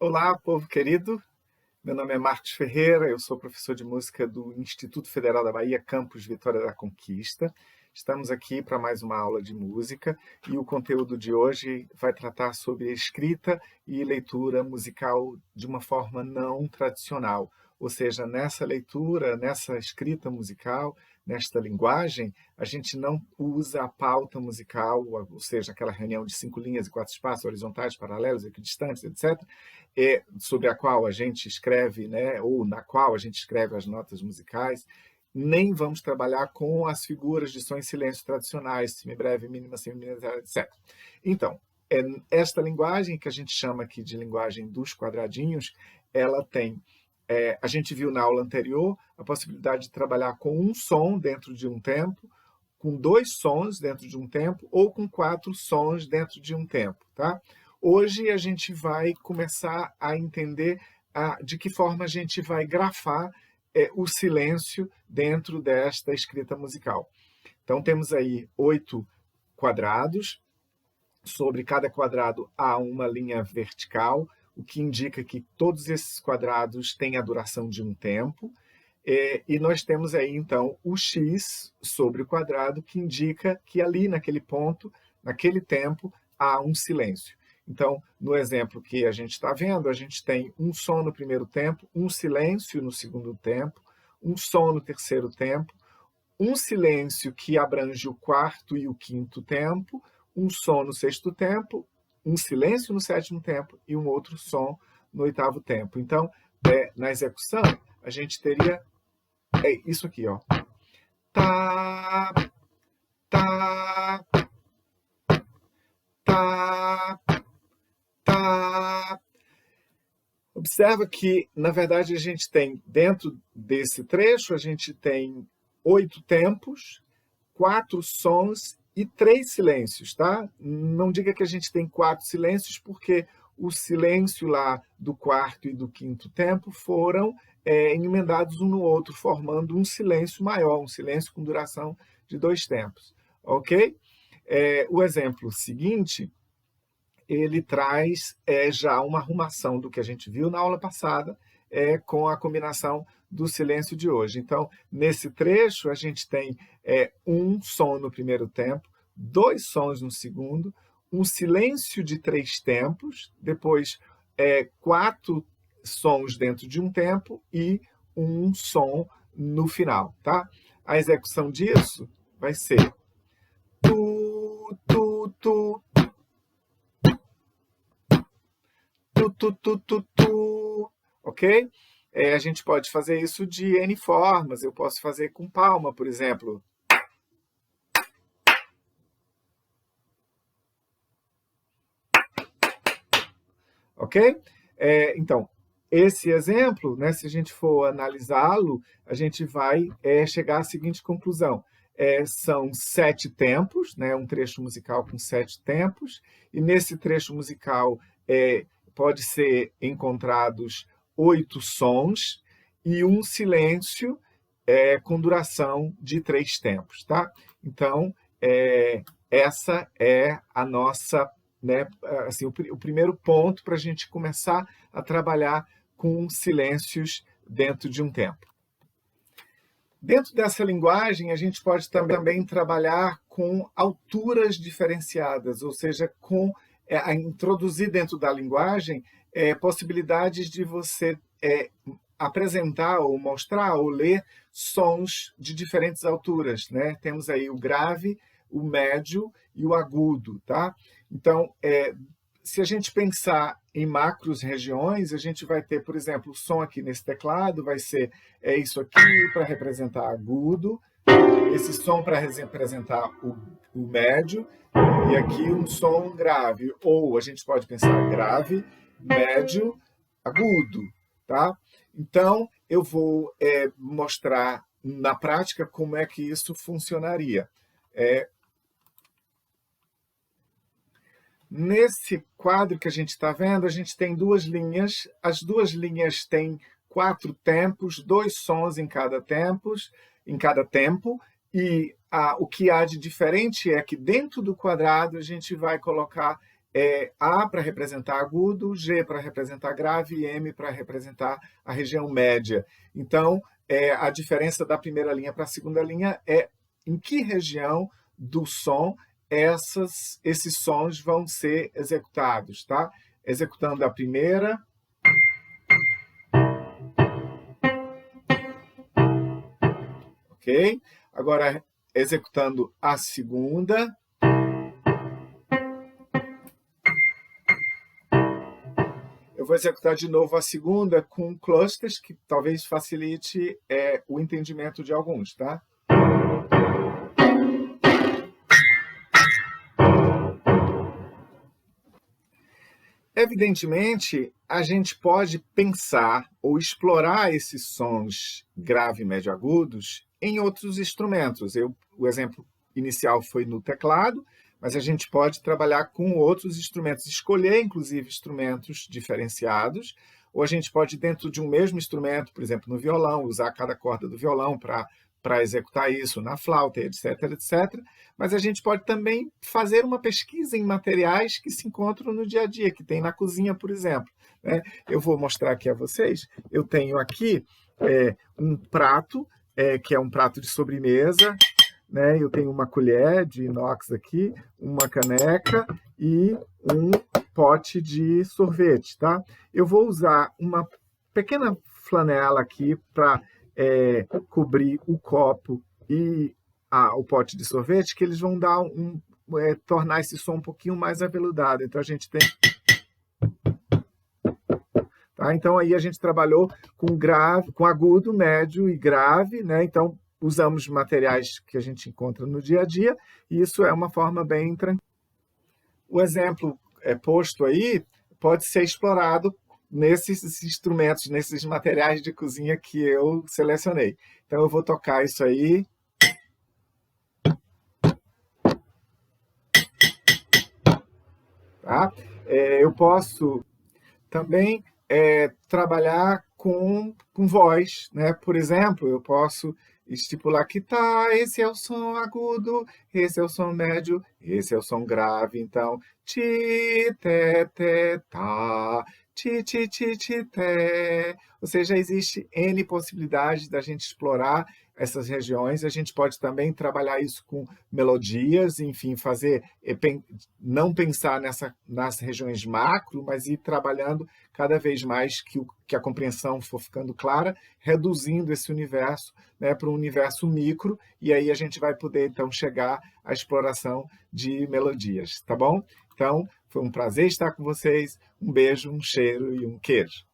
Olá, povo querido. Meu nome é Marcos Ferreira, eu sou professor de música do Instituto Federal da Bahia, campus Vitória da Conquista. Estamos aqui para mais uma aula de música e o conteúdo de hoje vai tratar sobre escrita e leitura musical de uma forma não tradicional. Ou seja, nessa leitura, nessa escrita musical, nesta linguagem, a gente não usa a pauta musical, ou seja, aquela reunião de 5 linhas e 4 espaços, horizontais, paralelos, equidistantes, etc., sobre a qual a gente escreve, né, ou na qual a gente escreve as notas musicais. Nem vamos trabalhar com as figuras de som e silêncio tradicionais, semibreve, mínima, semimínima, etc. Então, esta linguagem, que a gente chama aqui de linguagem dos quadradinhos, ela tem, a gente viu na aula anterior, a possibilidade de trabalhar com um som dentro de um tempo, com 2 sons dentro de um tempo, ou com 4 sons dentro de um tempo, tá? Hoje a gente vai começar a entender de que forma a gente vai grafar o silêncio dentro desta escrita musical. Então, temos aí 8 quadrados. Sobre cada quadrado há uma linha vertical, o que indica que todos esses quadrados têm a duração de um tempo. E nós temos aí, então, o X sobre o quadrado, que indica que ali, naquele ponto, naquele tempo, há um silêncio. Então, no exemplo que a gente está vendo, a gente tem um som no primeiro tempo, um silêncio no segundo tempo, um som no terceiro tempo, um silêncio que abrange o quarto e o quinto tempo, um som no sexto tempo, um silêncio no sétimo tempo e um outro som no oitavo tempo. Então, na execução, a gente teria isso aqui, ó. Tá, tá, tá, tá. Observa que, na verdade, a gente tem, dentro desse trecho, a gente tem 8 tempos, 4 sons e 3 silêncios, tá? Não diga que a gente tem 4 silêncios, porque o silêncio lá do quarto e do quinto tempo foram emendados um no outro, formando um silêncio maior, um silêncio com duração de 2 tempos, ok? O exemplo seguinte, ele traz já uma arrumação do que a gente viu na aula passada, com a combinação do silêncio de hoje. Então, nesse trecho, a gente tem um som no primeiro tempo, 2 sons no segundo, um silêncio de 3 tempos, depois 4 sons dentro de um tempo e um som no final, tá? A execução disso vai ser tu, tu, tu, tu, tu, tu, tu, ok? A gente pode fazer isso de N formas. Eu posso fazer com palma, por exemplo. Ok? Então, esse exemplo, né, se a gente for analisá-lo, a gente vai chegar à seguinte conclusão. São 7 tempos, né, um trecho musical com 7 tempos, e nesse trecho musical pode ser encontrados 8 sons e um silêncio com duração de 3 tempos, tá? Então, essa é a nossa, né, assim, o primeiro ponto para a gente começar a trabalhar com silêncios dentro de um tempo. Dentro dessa linguagem, a gente pode também trabalhar com alturas diferenciadas, ou seja, com a introduzir dentro da linguagem possibilidades de você apresentar ou mostrar ou ler sons de diferentes alturas, né? Temos aí o grave, o médio e o agudo, tá? Então, se a gente pensar em macros regiões, a gente vai ter, por exemplo, o som aqui nesse teclado vai ser isso aqui para representar agudo, esse som para representar o médio, e aqui um som grave, ou a gente pode pensar grave, médio, agudo, tá? Então, eu vou mostrar na prática como é que isso funcionaria. Nesse quadro que a gente está vendo, a gente tem 2 linhas. As 2 linhas têm 4 tempos, 2 sons em cada tempo, e o que há de diferente é que dentro do quadrado a gente vai colocar A para representar agudo, G para representar grave e M para representar a região média. Então, a diferença da primeira linha para a segunda linha é em que região do som esses sons vão ser executados, tá? Executando a primeira, ok? Agora, executando a segunda. Eu vou executar de novo a segunda com clusters, que talvez facilite o entendimento de alguns, tá? Evidentemente, a gente pode pensar ou explorar esses sons grave, médio, agudos em outros instrumentos. O exemplo inicial foi no teclado, mas a gente pode trabalhar com outros instrumentos, escolher, inclusive, instrumentos diferenciados, ou a gente pode, dentro de um mesmo instrumento, por exemplo, no violão, usar cada corda do violão para executar isso, na flauta, etc, etc. Mas a gente pode também fazer uma pesquisa em materiais que se encontram no dia a dia, que tem na cozinha, por exemplo, né? Eu vou mostrar aqui a vocês. Eu tenho aqui um prato, que é um prato de sobremesa, né? Eu tenho uma colher de inox aqui, uma caneca e um pote de sorvete, tá? Eu vou usar uma pequena flanela aqui para cobrir o copo e o pote de sorvete, que eles vão dar tornar esse som um pouquinho mais aveludado. Então, a gente tem... Tá? Então, aí a gente trabalhou com agudo, médio e grave, né? Então, usamos materiais que a gente encontra no dia a dia, e isso é uma forma bem tranquila. O exemplo posto aí pode ser explorado nesses instrumentos, nesses materiais de cozinha que eu selecionei. Então, eu vou tocar isso aí. Tá? Eu posso também trabalhar com voz, né? Por exemplo, eu posso estipular que tá, esse é o som agudo, esse é o som médio, esse é o som grave. Então, ti, te, te, tá, ti, ti, ti, ti, te. Ou seja, existe N possibilidades da gente explorar essas regiões. A gente pode também trabalhar isso com melodias, enfim, não pensar nas regiões macro, mas ir trabalhando cada vez mais que a compreensão for ficando clara, reduzindo esse universo, né, para um universo micro, e aí a gente vai poder, então, chegar à exploração de melodias, tá bom? Então, foi um prazer estar com vocês. Um beijo, um cheiro e um queijo.